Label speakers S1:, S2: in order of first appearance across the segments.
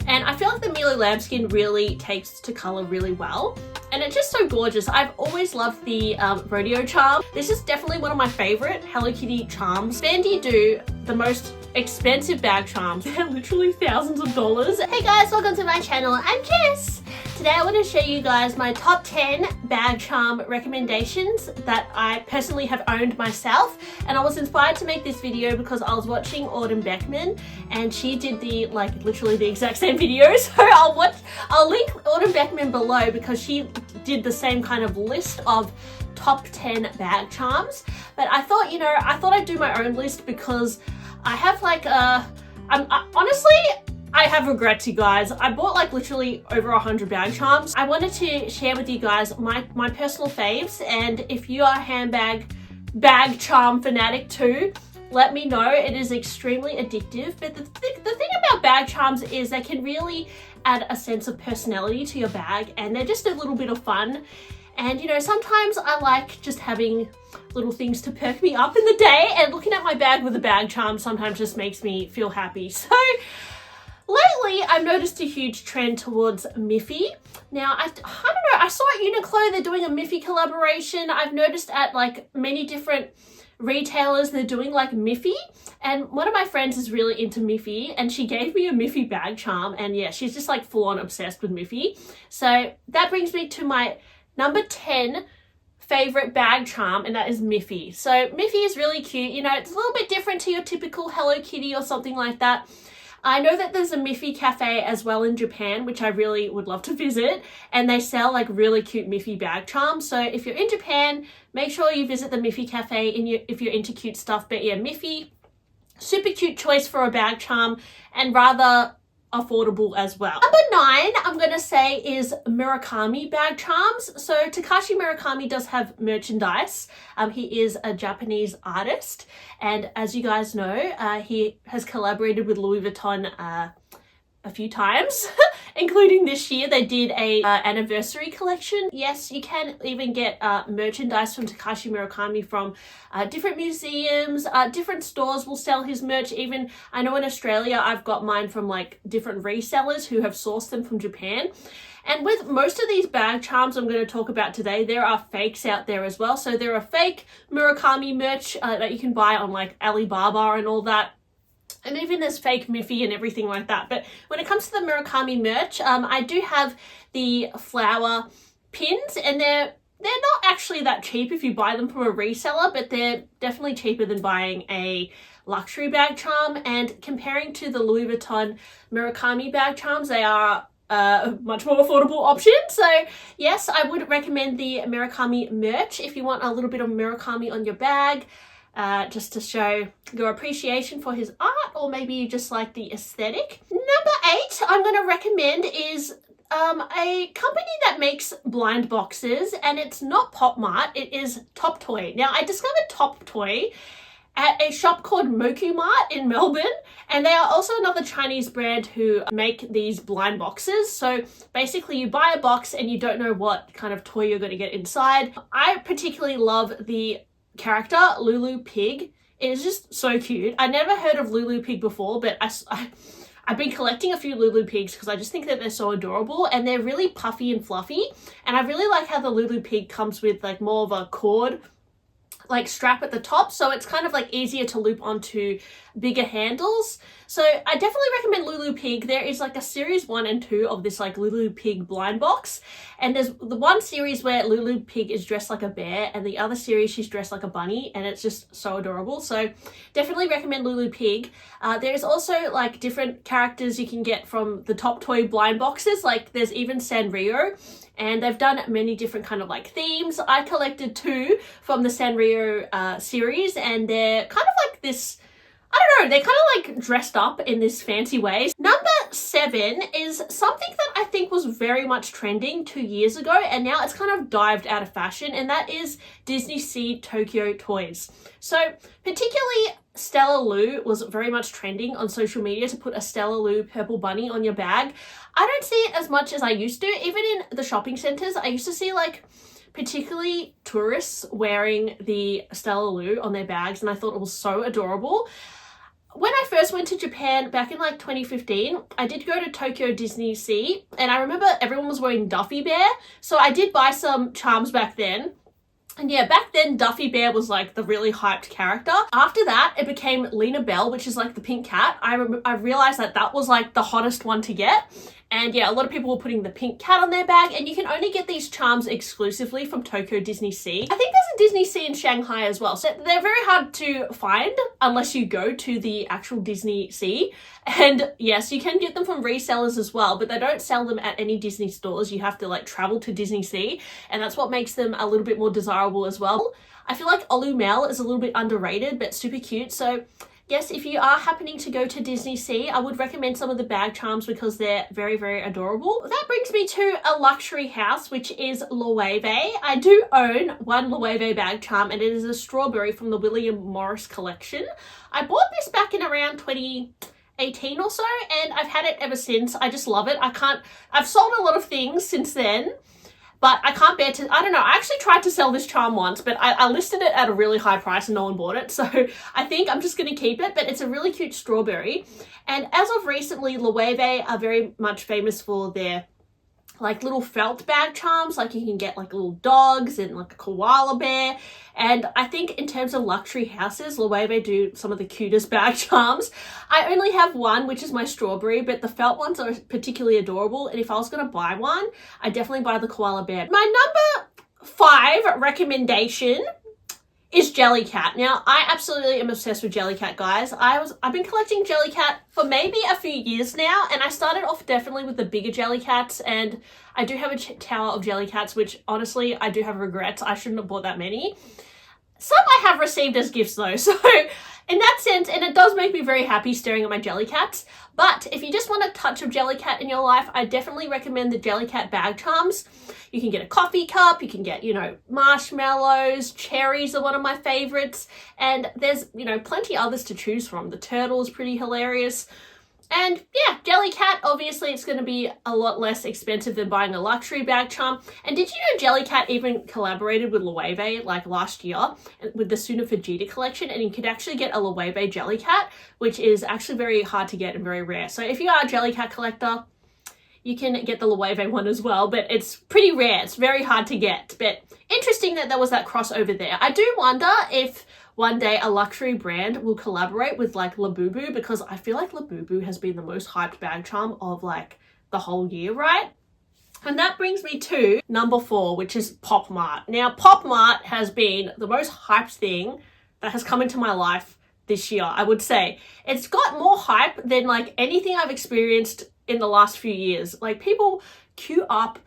S1: And I feel like the Milo lambskin really takes to color really well. And it's just so gorgeous. I've always loved the rodeo charm. This is definitely one of my favorite Hello Kitty charms. Fendi do the most expensive bag charms. They're literally thousands of dollars. Hey guys, welcome to my channel. I'm Jess. Today I want to show you guys my top 10 bag charm recommendations that I personally have owned myself. And I was inspired to make this video because I was watching Autumn Beckman and she did literally the exact same video. So I'll link Autumn Beckman below because she did the same kind of list of top 10 bag charms. But I thought, I thought I'd do my own list because I have honestly, I have regrets, you guys. I bought literally over 100 bag charms. I wanted to share with you guys my personal faves, and if you are a handbag bag charm fanatic too, let me know. It is extremely addictive, but the thing about bag charms is they can really add a sense of personality to your bag, and they're just a little bit of fun. And sometimes I like just having little things to perk me up in the day, and looking at my bag with a bag charm sometimes just makes me feel happy. So lately, I've noticed a huge trend towards Miffy. Now, I don't know, I saw at Uniqlo they're doing a Miffy collaboration. I've noticed at many different retailers they're doing Miffy. And one of my friends is really into Miffy, and she gave me a Miffy bag charm. And yeah, she's just full on obsessed with Miffy. So that brings me to my number 10 favorite bag charm, and that is Miffy. So Miffy is really cute. It's a little bit different to your typical Hello Kitty or something like that. I know that there's a Miffy cafe as well in Japan, which I really would love to visit, and they sell really cute Miffy bag charms. So if you're in Japan, make sure you visit the Miffy cafe if you're into cute stuff. But yeah, Miffy, super cute choice for a bag charm and rather affordable as well. Number 9, I'm going to say, is Murakami bag charms. So Takashi Murakami does have merchandise. He is a Japanese artist, and as you guys know, he has collaborated with Louis Vuitton a few times, including this year. They did a anniversary collection. Yes, you can even get merchandise from Takashi Murakami from different museums. Different stores will sell his merch. Even I know in Australia I've got mine from different resellers who have sourced them from Japan. And with most of these bag charms I'm going to talk about today, there are fakes out there as well. So there are fake Murakami merch that you can buy on Alibaba and all that. And even there's fake Miffy and everything like that. But when it comes to the Murakami merch, I do have the flower pins, and they're not actually that cheap if you buy them from a reseller, but they're definitely cheaper than buying a luxury bag charm. And comparing to the Louis Vuitton Murakami bag charms, they are a much more affordable option. So yes, I would recommend the Murakami merch if you want a little bit of Murakami on your bag. Just to show your appreciation for his art, or maybe you just like the aesthetic. Number 8 I'm going to recommend is a company that makes blind boxes, and it's not Popmart, it is TopToy. Now, I discovered TopToy at a shop called Popmart in Melbourne, and they are also another Chinese brand who make these blind boxes. So basically you buy a box and you don't know what kind of toy you're going to get inside. I particularly love the character Lulu Pig. It is just so cute. I never heard of Lulu Pig before, but I've been collecting a few Lulu Pigs because I just think that they're so adorable, and they're really puffy and fluffy. And I really like how the Lulu Pig comes with more of a cord strap at the top, so it's kind of easier to loop onto bigger handles. So I definitely recommend Lulu Pig. There is a series 1 and 2 of this Lulu Pig blind box, and there's the one series where Lulu Pig is dressed like a bear, and the other series she's dressed like a bunny, and it's just so adorable. So definitely recommend Lulu Pig. There's also different characters you can get from the TopToy blind boxes. There's even Sanrio, and they've done many different kind of themes. I collected 2 from the Sanrio series, and they're kind of this, I don't know, they're kind of dressed up in this fancy way. Number 7 is something that I think was very much trending 2 years ago, and now it's kind of dived out of fashion, and that is Disney Sea Tokyo toys. So particularly Stella Lou was very much trending on social media to put a Stella Lou purple bunny on your bag. I don't see it as much as I used to. Even in the shopping centers, I used to see particularly tourists wearing the Stella Lou on their bags, and I thought it was so adorable. when I first went to Japan back in like 2015, I did go to Tokyo Disney Sea, and I remember everyone was wearing Duffy Bear, so I did buy some charms back then. And yeah, back then Duffy Bear was like the really hyped character. After that, it became Lena Bell, which is like the pink cat. I realized that that was like the hottest one to get. And yeah, a lot of people were putting the pink cat on their bag, and you can only get these charms exclusively from Tokyo Disney Sea. I think there's a Disney Sea in Shanghai as well. So they're very hard to find unless you go to the actual Disney Sea. And yes, you can get them from resellers as well, but they don't sell them at any Disney stores. You have to like travel to Disney Sea, and that's what makes them a little bit more desirable as well. I feel like Olumel is a little bit underrated, but super cute. So yes, if you are happening to go to Disney Sea, I would recommend some of the bag charms because they're very, very adorable. That brings me to a luxury house, which is Loewe. I do own one Loewe bag charm, and it is a strawberry from the William Morris collection. I bought this back in around 2018 or so, and I've had it ever since. I just love it. I've sold a lot of things since then, but I can't bear to, I don't know, I actually tried to sell this charm once, but I listed it at a really high price and no one bought it. So I think I'm just going to keep it, but it's a really cute strawberry. And as of recently, Loewe are very much famous for their like little felt bag charms. Like you can get like little dogs and like a koala bear. And I think in terms of luxury houses, Loewe do some of the cutest bag charms. I only have one, which is my strawberry, but the felt ones are particularly adorable. And if I was going to buy one, I'd definitely buy the koala bear. My number 5 recommendation is Jellycat. Now, I absolutely am obsessed with Jellycat, guys. I've been collecting Jellycat for maybe a few years now, and I started off definitely with the bigger Jellycats, and I do have a tower of Jellycats, which honestly, I do have regrets. I shouldn't have bought that many. Some I have received as gifts though, so in that sense, and it does make me very happy staring at my Jellycats. But if you just want a touch of Jellycat in your life, I definitely recommend the Jellycat bag charms. You can get a coffee cup, you can get, you know, marshmallows, cherries are one of my favorites, and there's, you know, plenty others to choose from. The turtle is pretty hilarious. And yeah, Jellycat, obviously it's going to be a lot less expensive than buying a luxury bag charm. And did you know Jellycat even collaborated with Loewe like last year with the Suna Fujita collection, and you could actually get a Loewe Jellycat, which is actually very hard to get and very rare. So if you are a Jellycat collector, you can get the Loewe one as well, but it's pretty rare. It's very hard to get, but interesting that there was that crossover there. I do wonder if one day a luxury brand will collaborate with like Labubu, because I feel like Labubu has been the most hyped bag charm of like the whole year, right? And that brings me to number 4, which is Popmart. Now, Popmart has been the most hyped thing that has come into my life this year, I would say. It's got more hype than like anything I've experienced in the last few years. Like people queue up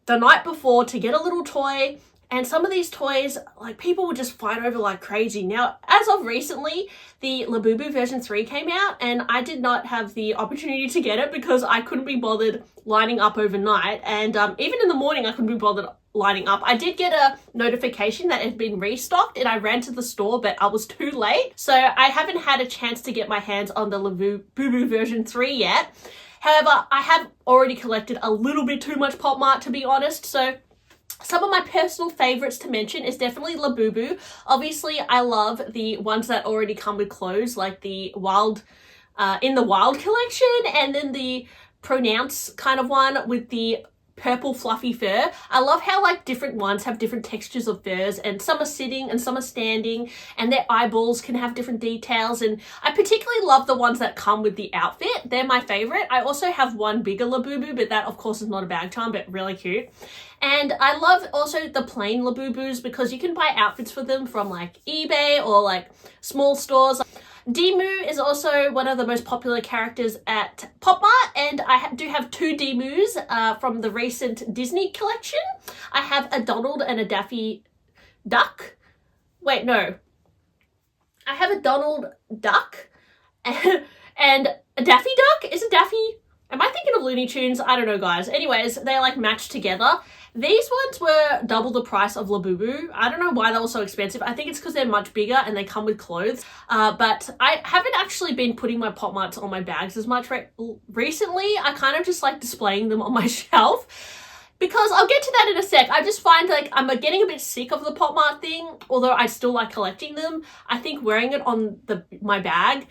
S1: the night before to get a little toy, and some of these toys, like people would just fight over like crazy. Now, as of recently, the Labubu version 3 came out, and I did not have the opportunity to get it because I couldn't be bothered lining up overnight. And even in the morning, I couldn't be bothered lining up. I did get a notification that it had been restocked, and I ran to the store, but I was too late. So I haven't had a chance to get my hands on the Labubu version 3 yet. However, I have already collected a little bit too much Popmart, to be honest. So some of my personal favorites to mention is definitely Labubu. Obviously, I love the ones that already come with clothes, like the Wild, in the Wild collection, and then the Pronounce kind of one with the purple fluffy fur. I love how like different ones have different textures of furs, and some are sitting and some are standing, and their eyeballs can have different details. And I particularly love the ones that come with the outfit. They're my favorite. I also have one bigger Labubu, but that of course is not a bag charm, but really cute. And I love also the plain Labubus because you can buy outfits for them from like eBay or like small stores. Demu is also one of the most popular characters at Popmart, and I do have 2 Demus from the recent Disney collection. I have a Donald and a Daffy Duck. Wait, no. I have a Donald Duck and a Daffy Duck. Is it Daffy? Am I thinking of Looney Tunes? I don't know, guys. Anyways, they like matched together. These ones were double the price of Labubu. I don't know why they were so expensive. I think it's because they're much bigger and they come with clothes. But I haven't actually been putting my Popmarts on my bags as much recently. I kind of just like displaying them on my shelf, because I'll get to that in a sec. I just find like I'm getting a bit sick of the Popmart thing, although I still like collecting them. I think wearing it on my bag,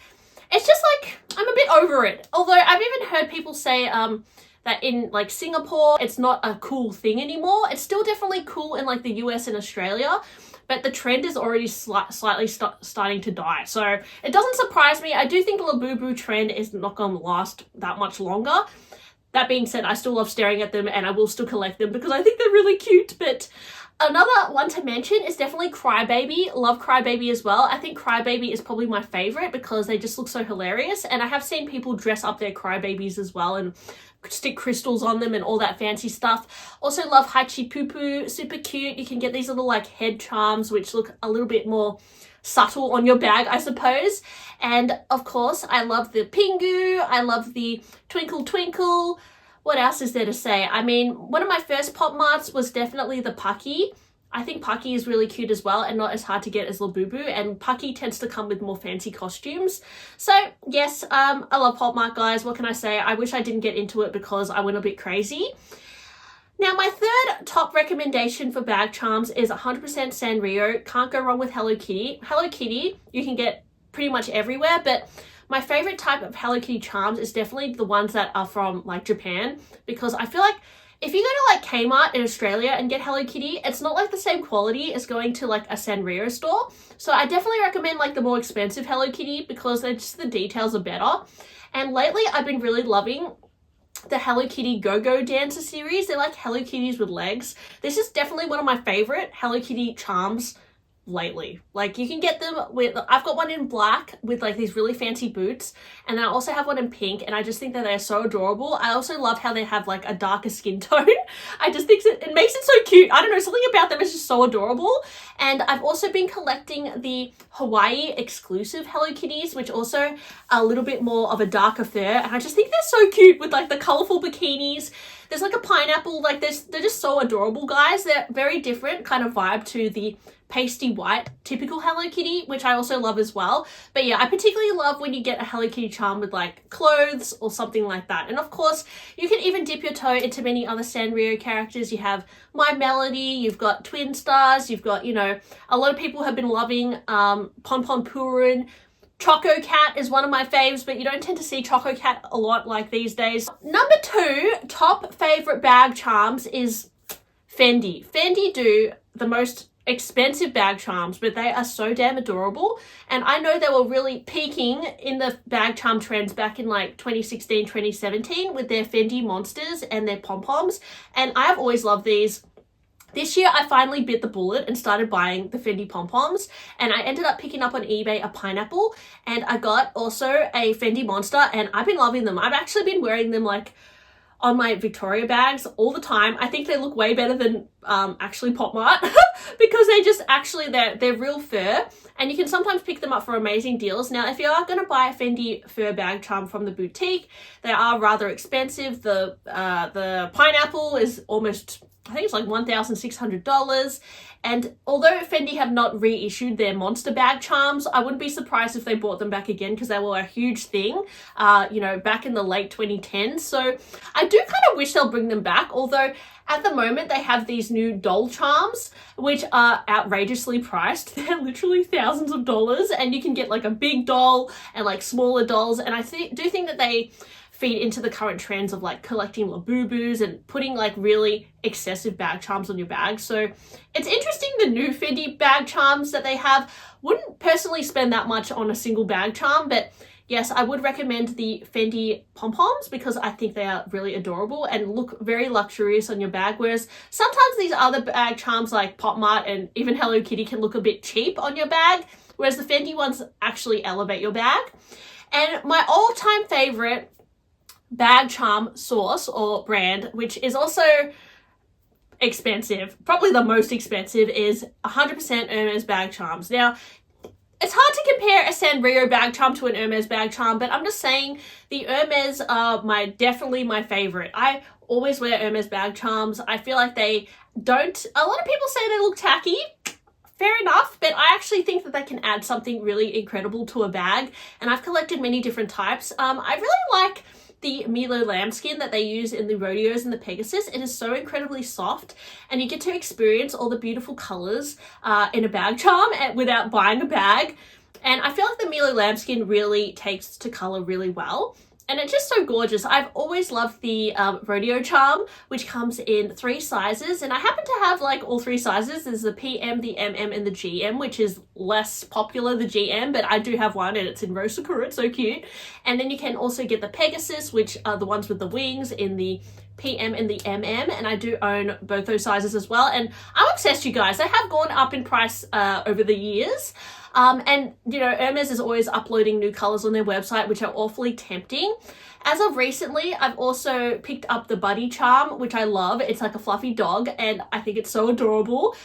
S1: it's just like, I'm a bit over it. Although I've even heard people say that in like Singapore, it's not a cool thing anymore. It's still definitely cool in like the US and Australia, but the trend is already slightly starting to die. So it doesn't surprise me. I do think the Labubu trend is not going to last that much longer. That being said, I still love staring at them and I will still collect them because I think they're really cute. But another one to mention is definitely Crybaby. Love Crybaby as well. I think Crybaby is probably my favorite because they just look so hilarious. And I have seen people dress up their Crybabies as well and stick crystals on them and all that fancy stuff. Also love Hachi Pupu. Super cute. You can get these little like head charms which look a little bit more subtle on your bag, I suppose. And of course, I love the Pingu. I love the Twinkle Twinkle. What else is there to say? I mean, one of my first Popmarts was definitely the Pucky. I think Pucky is really cute as well and not as hard to get as Labubu, and Pucky tends to come with more fancy costumes. So yes, I love Popmart, guys. What can I say? I wish I didn't get into it because I went a bit crazy. Now, my third top recommendation for bag charms is 100% Sanrio. Can't go wrong with Hello Kitty. Hello Kitty, you can get pretty much everywhere, but my favorite type of Hello Kitty charms is definitely the ones that are from like Japan, because I feel like if you go to like Kmart in Australia and get Hello Kitty, it's not like the same quality as going to like a Sanrio store. So I definitely recommend like the more expensive Hello Kitty because they're just, the details are better. And lately I've been really loving the Hello Kitty Go-Go Dancer series. They're like Hello Kitties with legs. This is definitely one of my favorite Hello Kitty charms lately. Like you can get them with, I've got one in black with like these really fancy boots, and then I also have one in pink, and I just think that they're so adorable. I also love how they have like a darker skin tone. I just think it makes it so cute. I don't know, something about them is just so adorable. And I've also been collecting the Hawaii exclusive Hello Kitties, which also are a little bit more of a darker fur, and I just think they're so cute with like the colorful bikinis. There's like a pineapple, like they're just so adorable, guys. They're very different kind of vibe to the pasty white typical Hello Kitty, which I also love as well. But yeah, I particularly love when you get a Hello Kitty charm with like clothes or something like that. And of course, you can even dip your toe into many other Sanrio characters. You have My Melody, you've got Twin Stars, you've got, you know, a lot of people have been loving Pon Pon Purin. Choco Cat is one of my faves, but you don't tend to see Choco Cat a lot like these days. Number 2 top favorite bag charms is Fendi. Fendi do the most expensive bag charms, but they are so damn adorable. And I know they were really peaking in the bag charm trends back in like 2016, 2017 with their Fendi monsters and their pom-poms. And I have always loved these. This year, I finally bit the bullet and started buying the Fendi pom-poms, and I ended up picking up on eBay a pineapple, and I got also a Fendi monster, and I've been loving them. I've actually been wearing them like on my Victoria bags all the time. I think they look way better than actually Popmart because they just actually, they're real fur, and you can sometimes pick them up for amazing deals. Now, if you are going to buy a Fendi fur bag charm from the boutique, they are rather expensive. The pineapple is almost, I think it's like $1,600. And although Fendi have not reissued their monster bag charms, I wouldn't be surprised if they brought them back again because they were a huge thing, you know, back in the late 2010s. So I do kind of wish they'll bring them back. Although at the moment they have these new doll charms, which are outrageously priced. They're literally thousands of dollars, and you can get like a big doll and like smaller dolls. And I do think that they feed into the current trends of like collecting Labubus and putting like really excessive bag charms on your bag. So it's interesting, the new Fendi bag charms that they have. Wouldn't personally spend that much on a single bag charm, but yes, I would recommend the Fendi pom-poms because I think they are really adorable and look very luxurious on your bag, whereas sometimes these other bag charms like Popmart and even Hello Kitty can look a bit cheap on your bag, whereas the Fendi ones actually elevate your bag. And my all-time favorite bag charm source or brand, which is also expensive, probably the most expensive, is 100% Hermes bag charms. Now, it's hard to compare a Sanrio bag charm to an Hermes bag charm, but I'm just saying the Hermes are definitely my favorite. I always wear Hermes bag charms. I feel like they don't, a lot of people say they look tacky. Fair enough, but I actually think that they can add something really incredible to a bag, and I've collected many different types. I really like the Milo lambskin that they use in the rodeos and the Pegasus. It is so incredibly soft, and you get to experience all the beautiful colors in a bag charm without buying a bag. And I feel like the Milo lambskin really takes to color really well. And it's just so gorgeous. I've always loved the rodeo charm, which comes in 3 sizes. And I happen to have like all 3 sizes. There's the PM, the MM, and the GM, which is less popular, the GM, but I do have one and it's in Rose Sakura. It's so cute. And then you can also get the Pegasus, which are the ones with the wings in the PM and the MM, and I do own both those sizes as well. And I'm obsessed, you guys. They have gone up in price over the years. And, you know, Hermes is always uploading new colors on their website, which are awfully tempting. As of recently, I've also picked up the Buddy charm, which I love. It's like a fluffy dog, and I think it's so adorable.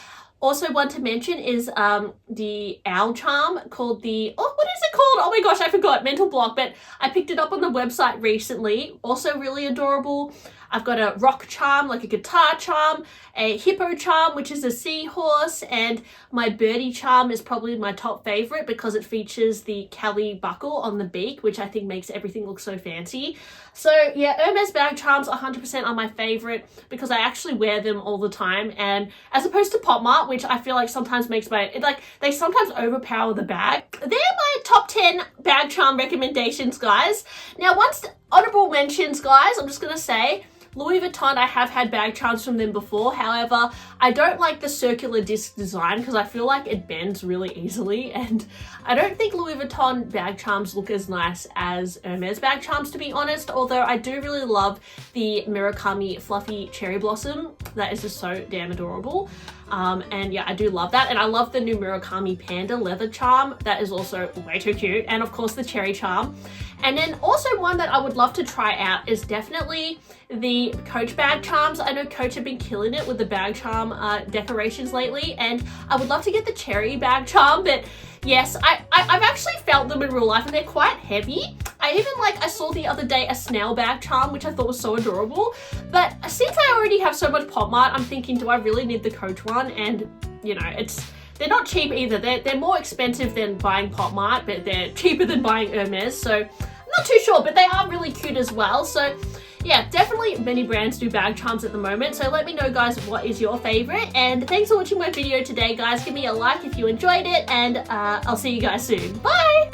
S1: Also, one to mention is the owl charm called the, oh, what is it called? Oh my gosh, I forgot, mental block, but I picked it up on the website recently. Also really adorable. I've got a rock charm, like a guitar charm, a hippo charm, which is a seahorse, and my birdie charm is probably my top favorite because it features the Kelly buckle on the beak, which I think makes everything look so fancy. So yeah, Hermes bag charms 100% are my favorite because I actually wear them all the time, and as opposed to Popmart, which I feel like sometimes makes they sometimes overpower the bag. They're my top 10 bag charm recommendations, guys. Now, once honorable mentions, guys, I'm just gonna say, Louis Vuitton, I have had bag charms from them before. However, I don't like the circular disc design because I feel like it bends really easily, and I don't think Louis Vuitton bag charms look as nice as Hermes bag charms, to be honest, although I do really love the Murakami fluffy cherry blossom. That is just so damn adorable. And yeah, I do love that. And I love the new Murakami panda leather charm. That is also way too cute. And of course the cherry charm. And then also one that I would love to try out is definitely the Coach bag charms. I know Coach have been killing it with the bag charm decorations lately, and I would love to get the cherry bag charm, but yes, I've actually felt them in real life and they're quite heavy. I saw the other day a snail bag charm, which I thought was so adorable, but since I already have so much Popmart, I'm thinking, do I really need the Coach one? And you know, they're not cheap either. They're more expensive than buying Popmart, but they're cheaper than buying Hermes, so I'm not too sure, but they are really cute as well. So yeah, definitely many brands do bag charms at the moment, so let me know, guys, what is your favorite. And thanks for watching my video today, guys. Give me a like if you enjoyed it, and I'll see you guys soon. Bye!